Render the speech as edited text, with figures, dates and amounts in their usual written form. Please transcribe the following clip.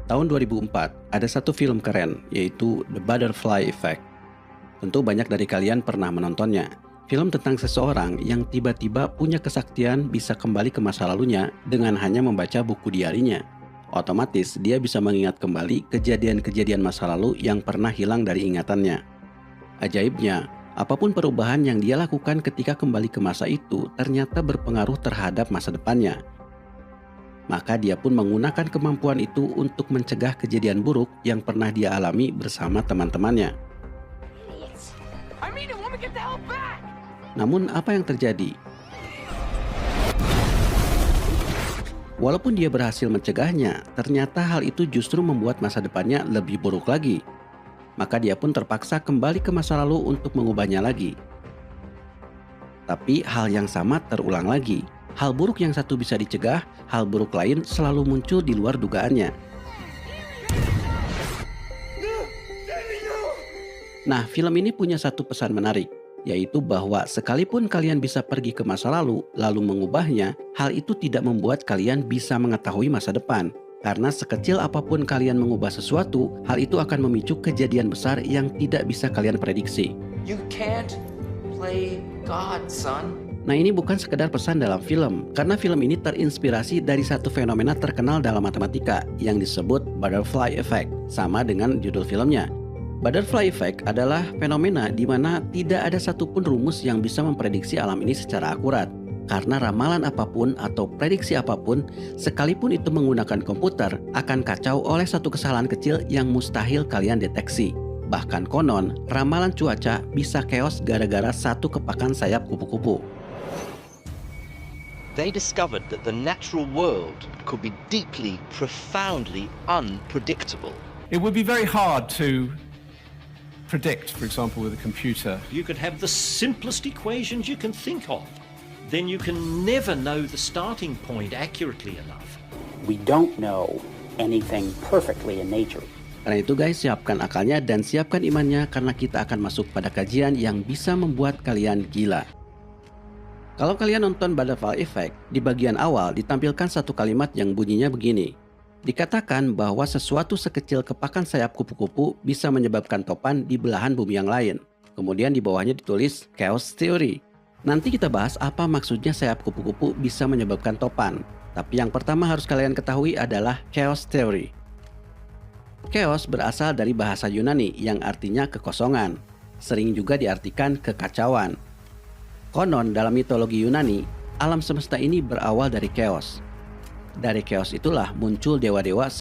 Tahun 2004, ada satu film keren, yaitu The Butterfly Effect. Tentu banyak dari kalian pernah menontonnya. Film tentang seseorang yang tiba-tiba punya kesaktian bisa kembali ke masa lalunya dengan hanya membaca buku diarinya. Otomatis, dia bisa mengingat kembali kejadian-kejadian masa lalu yang pernah hilang dari ingatannya. Ajaibnya, apapun perubahan yang dia lakukan ketika kembali ke masa itu ternyata berpengaruh terhadap masa depannya. Maka dia pun menggunakan kemampuan itu untuk mencegah kejadian buruk yang pernah dia alami bersama teman-temannya. Namun apa yang terjadi? Walaupun dia berhasil mencegahnya, ternyata hal itu justru membuat masa depannya lebih buruk lagi. Maka dia pun terpaksa kembali ke masa lalu untuk mengubahnya lagi. Tapi hal yang sama terulang lagi. Hal buruk yang satu bisa dicegah, hal buruk lain selalu muncul di luar dugaannya. Nah, film ini punya satu pesan menarik, yaitu bahwa sekalipun kalian bisa pergi ke masa lalu mengubahnya, hal itu tidak membuat kalian bisa mengetahui masa depan. Karena sekecil apapun kalian mengubah sesuatu, hal itu akan memicu kejadian besar yang tidak bisa kalian prediksi. You can't play God, son. Nah, ini bukan sekedar pesan dalam film, karena film ini terinspirasi dari satu fenomena terkenal dalam matematika yang disebut Butterfly Effect, sama dengan judul filmnya. Butterfly Effect adalah fenomena di mana tidak ada satupun rumus yang bisa memprediksi alam ini secara akurat. Karena ramalan apapun atau prediksi apapun, sekalipun itu menggunakan komputer, akan kacau oleh satu kesalahan kecil yang mustahil kalian deteksi. Bahkan konon, ramalan cuaca bisa chaos gara-gara satu kepakan sayap kupu-kupu. They discovered that the natural world could be deeply, profoundly unpredictable. It would be very hard to predict, for example, with a computer. You could have the simplest equations you can think of. Then you can never know the starting point accurately enough. We don't know anything perfectly in nature. Karena itu guys, siapkan akalnya dan siapkan imannya karena kita akan masuk pada kajian yang bisa membuat kalian gila. Kalau kalian nonton Butterfly Effect, di bagian awal ditampilkan satu kalimat yang bunyinya begini. Dikatakan bahwa sesuatu sekecil kepakan sayap kupu-kupu bisa menyebabkan topan di belahan bumi yang lain. Kemudian di bawahnya ditulis Chaos Theory. Nanti kita bahas apa maksudnya sayap kupu-kupu bisa menyebabkan topan. Tapi yang pertama harus kalian ketahui adalah Chaos Theory. Chaos berasal dari bahasa Yunani yang artinya kekosongan. Sering juga diartikan kekacauan. Konon dalam mitologi Yunani, alam semesta ini berawal dari chaos. Dari chaos itulah muncul dewa-dewa